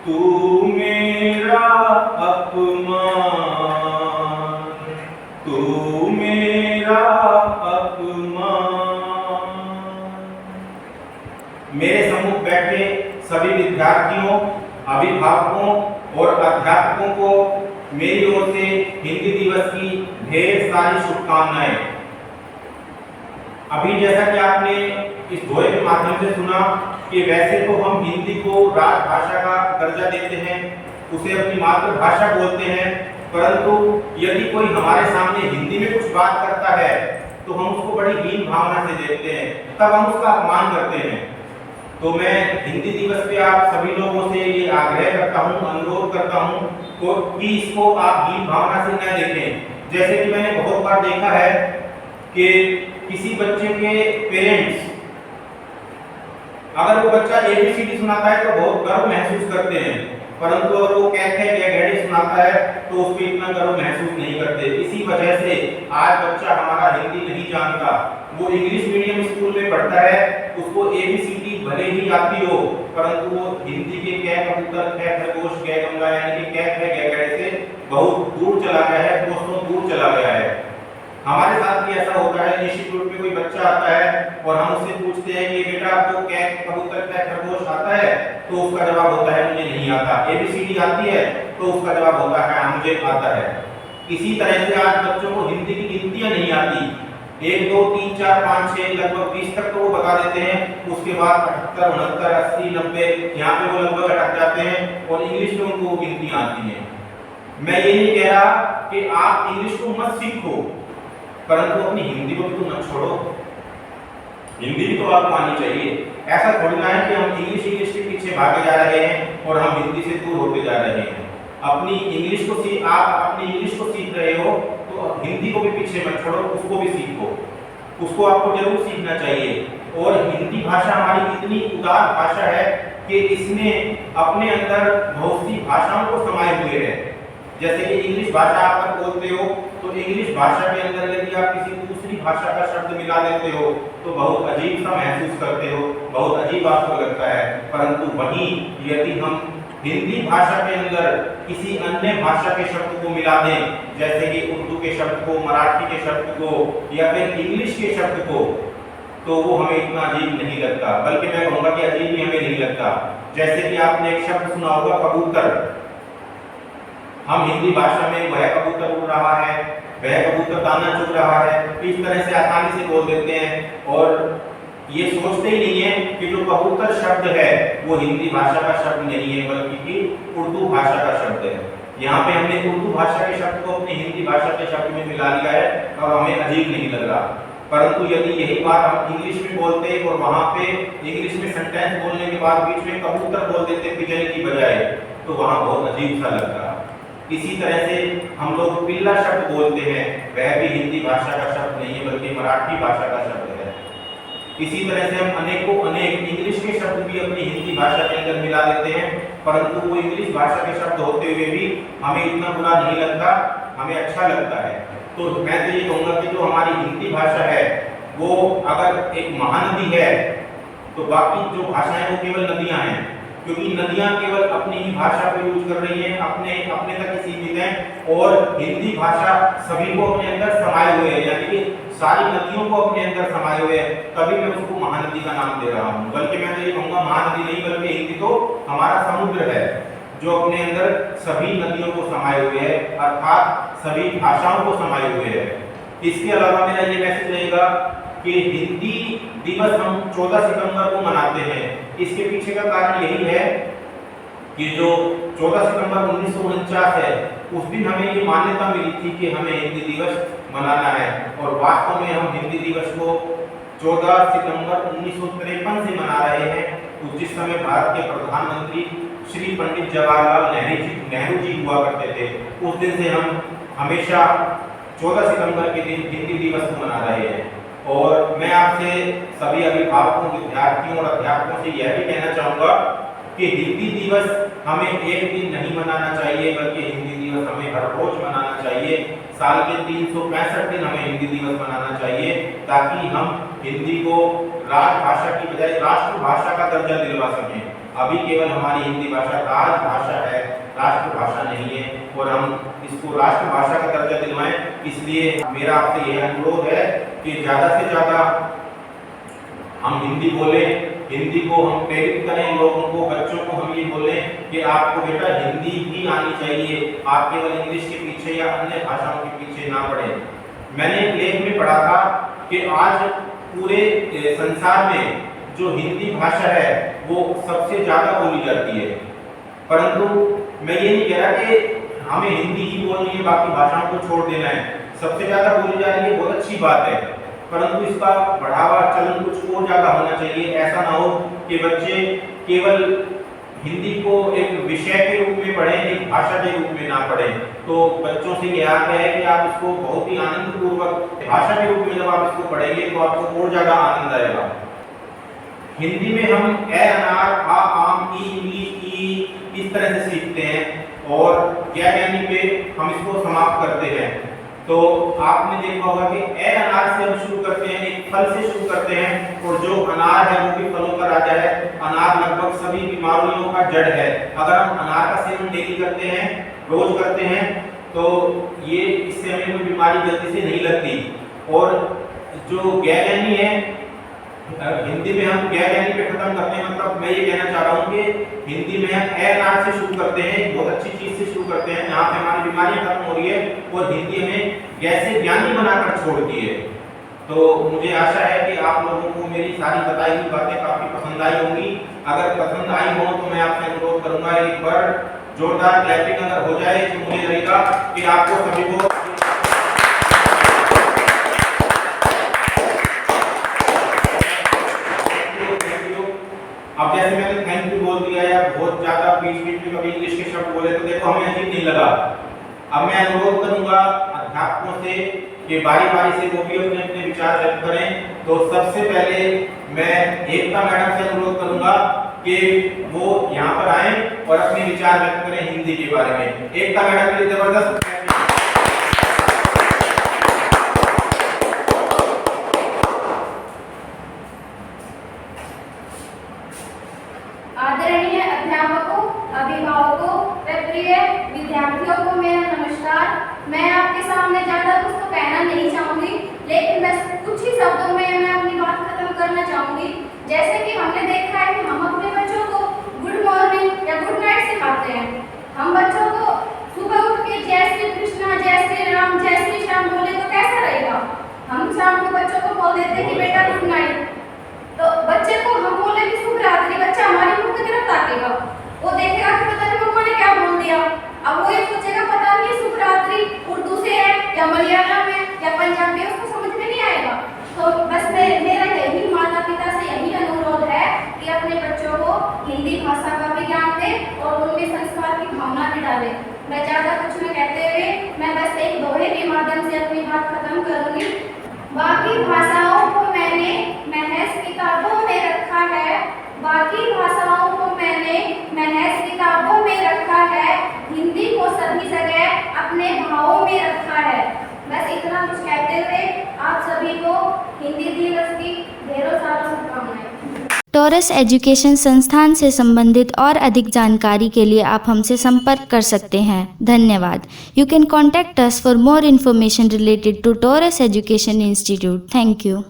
तू मेरा अपमान, तू मेरा अपमान। मेरे सम्मुख बैठे सभी विद्यार्थियों, अभिभावकों और अध्यापकों को मेरी ओर से हिंदी दिवस की ढेर सारी शुभकामनाएं। अभी जैसा कि आपने इस दोहे के माध्यम से सुना कि वैसे तो हम हिंदी को राजभाषा का दर्जा देते हैं, उसे अपनी मातृभाषा बोलते हैं, परंतु यदि कोई हमारे सामने हिंदी में कुछ बात करता है तो हम उसको बड़ी हीन भावना से देखते हैं, तब हम उसका अपमान करते हैं। तो मैं हिंदी दिवस पे आप सभी लोगों से ये आग्रह करता हूँ, अनुरोध करता हूँ कि इसको आप हीन भावना से न देखें। जैसे कि मैंने बहुत बार देखा है कि किसी बच्चे के पेरेंट्स, अगर वो बच्चा ABCD सुनाता है तो बहुत गर्व महसूस करते हैं, परंतु अगर वो कहते हैं कि डैडी सुनाता है तो उस पर इतना गर्व महसूस नहीं करते। इसी वजह से आज बच्चा हमारा हिंदी नहीं जानता, वो इंग्लिश मीडियम स्कूल में पढ़ता है, उसको ABCD भले ही आती हो, परंतु वो हिंदी के कै कबूतर कै खरगोश कै गंगा यानी कि कै कै गैगड़े से बहुत दूर चला गया है, दोस्तों दूर चला गया है। हमारे साथ भी ऐसा होता है, इंस्टीट्यूट में कोई बच्चा आता है और हम उससे पूछते हैं कि बेटा आपको कै कबूतर कै खरगोश आता है, तो उसका जवाब होता है मुझे नहीं आता। ABCD आती है तो उसका जवाब होता है मुझे आता है। इसी तरह से आज बच्चों को हिंदी की गिनतियां नहीं आती, 1 2 3 4 5 6 लगभग 20 तक तो वो बता देते हैं, उसके बाद 78 69 80 90 यहाँ पे वो लगभग अटक जाते हैं और इंग्लिश में उनको गिनतियां आती हैं। मैं ये नहीं कह रहा कि आप इंग्लिश को मत सीखो, परंतु अपनी हिंदी को भी तो मत छोड़ो, हिंदी भी तो आपको आनी चाहिए। ऐसा थोड़ी ना है कि हम इंग्लिश के पीछे भागे जा रहे हैं और हम हिंदी से दूर होते जा रहे हैं। अपनी इंग्लिश को आप अपनी इंग्लिश को सीख रहे हो तो हिंदी को भी पीछे मत छोड़ो, उसको भी सीखो, उसको आपको जरूर सीखना चाहिए। और हिंदी भाषा हमारी इतनी उदार भाषा है कि इसमें अपने अंदर बहुत सी भाषाओं को समाये हुए है। जैसे कि इंग्लिश भाषा आप बोलते हो तो इंग्लिश भाषा के अंदर यदि आप किसी दूसरी भाषा का शब्द मिला देते हो तो बहुत अजीब सा महसूस करते हो, बहुत अजीब आपको लगता है। परंतु वहीं यदि हम हिंदी भाषा के अंदर किसी अन्य भाषा के शब्द को मिला दें, जैसे कि उर्दू के शब्द को, मराठी के शब्द को या फिर इंग्लिश के शब्द को, तो वो हमें इतना अजीब नहीं लगता, बल्कि मैं कहूँगा कि अजीब भी हमें नहीं लगता। जैसे कि आपने एक शब्द सुना होगा कबूतर, हम हिंदी भाषा में वह कबूतर उड़ रहा है, वह कबूतर दाना चुग रहा है, इस तरह से आसानी से बोल देते हैं और ये सोचते ही नहीं है कि जो कबूतर शब्द है वो हिंदी भाषा का शब्द नहीं है, बल्कि उर्दू भाषा का शब्द है। यहाँ पे हमने उर्दू भाषा के शब्द को अपनी हिंदी भाषा के शब्द में मिला लिया है और हमें अजीब नहीं लग रहा। परंतु यदि यही बात हम इंग्लिश में बोलते और वहाँ पे इंग्लिश में सेंटेंस बोलने के बाद बीच में कबूतर बोल देते पिजन की बजाय, तो वहाँ बहुत अजीब सा लगता। इसी तरह से हम लोग पिल्ला शब्द बोलते हैं, वह भी हिंदी भाषा का शब्द नहीं है, बल्कि मराठी भाषा का शब्द है। इसी तरह से हम अनेकों अनेक इंग्लिश के शब्द भी अपनी हिंदी भाषा के अंदर मिला देते हैं, परंतु वो इंग्लिश भाषा के शब्द होते हुए भी हमें इतना बुरा नहीं लगता, हमें अच्छा लगता है। तो मैं तो ये कहूँगा कि जो हमारी हिंदी भाषा है वो अगर एक महानदी है तो बाकी जो भाषाएं वो केवल नदियाँ हैं, क्योंकि नदियां केवल अपनी ही भाषा को यूज कर रही हैं, अपने तक ही सीमित हैं और हिंदी भाषा सभी को अपने अंदर समाये हुए है, यानी कि सारी नदियों को अपने अंदर समाये हुए है, तभी मैं उसको महानदी का नाम दे रहा हूँ। बल्कि मैं तो ये कहूँगा महानदी नहीं, बल्कि हिंदी तो हमारा समुद्र है जो अपने अंदर सभी नदियों को समाये हुए है, अर्थात सभी भाषाओं को समाये हुए है। इसके अलावा मेरा ये मैसेज रहेगा कि हिंदी दिवस हम 14 सितंबर को मनाते हैं। इसके पीछे का कारण यही है कि जो 14 सितंबर 1949 है, उस दिन हमें ये मान्यता मिली थी कि हमें हिंदी दिवस मनाना है, और वास्तव में हम हिंदी दिवस को 14 सितंबर 1953 से मना रहे हैं, जिस समय भारत के प्रधानमंत्री श्री पंडित जवाहरलाल नेहरू जी हुआ करते थे। उस दिन से हम हमेशा 14 सितंबर के दिन हिंदी दिवस को मना रहे हैं। और मैं आपसे सभी अभिभावकों, विद्यार्थियों और अध्यापकों से यह भी कहना चाहूँगा कि हिंदी दिवस हमें एक दिन नहीं मनाना चाहिए, बल्कि हिंदी दिवस हमें हर रोज मनाना चाहिए। साल के 365 दिन हमें हिंदी दिवस मनाना चाहिए, ताकि हम हिंदी को राजभाषा की बजाय राष्ट्रभाषा का दर्जा दिलवा सकें। अभी केवल हमारी हिंदी भाषा राजभाषा है, राष्ट्रभाषा नहीं है, और हम इसको राष्ट्रभाषा का दर्जा दिलवाएं। इसलिए मेरा आपसे यह अनुरोध है कि ज़्यादा से ज़्यादा हम हिंदी बोलें, हिंदी को हम प्रेरित करें लोगों को, बच्चों को हम ये बोलें कि आपको बेटा हिंदी भी आनी चाहिए, आप केवल इंग्लिश के पीछे या अन्य भाषाओं के पीछे ना पड़े। मैंने एक लेख में पढ़ा था कि आज पूरे संसार में जो हिंदी भाषा है वो सबसे ज़्यादा बोली जाती है, परंतु मैं ये नहीं कह रहा कि हमें हिंदी ही बोलनी है, बाकी भाषाओं को छोड़ देना है। सबसे ज़्यादा बोली जा रही है, बहुत अच्छी बात है, परंतु इसका बढ़ावा चलन कुछ और ज़्यादा होना चाहिए। ऐसा ना हो कि बच्चे केवल हिंदी को एक विषय के रूप में पढ़ें, एक भाषा के रूप में ना पढ़ें। तो बच्चों से यह आग्रह है कि आप इसको बहुत ही आनंदपूर्वक भाषा के रूप में जब आप इसको पढ़ेंगे तो आपको और ज़्यादा आनंद आएगा। हिंदी में हम ए अनार, आ आम, ई इंग्लिश, ई इस तरह से सीखते हैं, और ज्ञानी पे हम इसको समाप्त करते हैं। तो आपने देखा होगा कि ए अनार से हम शुरू करते हैं, एक फल से शुरू करते हैं, और जो अनार है वो भी फलों का राजा है। अनार लगभग सभी बीमारियों का जड़ है। अगर हम अनार का सेवन डेली करते हैं, रोज करते हैं, तो ये इससे हमें कोई बीमारी जल्दी से नहीं लगती। और जो ज्ञानी है, हिंदी में हम ज्ञानी पे खत्म करते हैं, मतलब मैं ये कहना चाह रहा हूँ कि हिंदी में हम ए अनार से शुरू करते हैं, बहुत अच्छी चीज से शुरू करते हैं, जहाँ पे हमारी बीमारियां खत्म हो रही है, और हिंदी हमें जैसे ज्ञानी बनाकर छोड़ती है। तो मुझे आशा है कि आप लोगों को मेरी सारी बताई हुई बातें काफी पसंद आई होंगी। अगर पसंद आई हो तो मैं आपसे अनुरोध करूंगा एक बार जोरदार क्लैपिंग अगर हो जाए तो मुझे लगेगा कि आपको सभी को अब जैसे मैंने थैंक यू बोल दिया या बहुत ज्यादा बीच बीच में कभी इंग्लिश के शब्द बोले तो देखो हमें अजीब नहीं लगा। अब मैं अनुरोध करूंगा अध्यापकों से कि बारी बारी से वो भी अपने अपने विचार व्यक्त करें। तो सबसे पहले मैं एकता मैडम से अनुरोध करूंगा कि वो यहाँ पर आए और अपने विचार व्यक्त करें हिंदी के बारे में। एकता मैडम के लिए जबरदस्त आदरणीय अध्यापकों, अभिभावकों व प्रिय विद्यार्थियों को मेरा नमस्कार। मैं आपके सामने ज्यादा कुछ तो कहना नहीं चाहूंगी, लेकिन बस कुछ ही शब्दों में मैं अपनी बात खत्म करना चाहूंगी। जैसे कि हमने देखा है कि हम अपने बच्चों को गुड मॉर्निंग या गुड नाइट सिखाते हैं। हम बच्चों को सुबह उठ के जय श्री कृष्णा, जय श्री राम, जय श्री श्याम बोले तो कैसा रहेगा? हम शाम को बच्चों को बोल देते हैं कि बेटा गुड नाइट, तो बच्चे को हम बोले कि शुभ रात्रि, बच्चा हमारी मुंह की तरफ ताकेगा, वो देखेगा कि पता नहीं मम्मा ने क्या बोल दिया। अब वो ये सोचेगा पता नहीं शुभ रात्रि उर्दू से है या मलयालम है या पंजाबी, उसको समझ में नहीं आएगा। तो बस मेरा यही माता पिता से यही अनुरोध है कि अपने बच्चों को हिंदी भाषा का भी ज्ञान दें और उनमें संस्कार की भावना भी डालें। मैं ज्यादा कुछ न कहते हुए मैं बस एक दोहे के माध्यम से अपनी बात खत्म करूंगी। बाकी भाषाओं को मैंने महज किताबों में रखा है, बाकी भाषाओं को मैंने महज किताबों में रखा है, हिंदी को सभी जगह अपने भावों में रखा है। बस इतना कुछ कहते हुए आप सभी को हिंदी दिवस की ढेरों सारी शुभकामनाएं। टोरस एजुकेशन संस्थान से संबंधित और अधिक जानकारी के लिए आप हमसे संपर्क कर सकते हैं। धन्यवाद। You can contact us for more information related to Torus Education Institute. Thank you.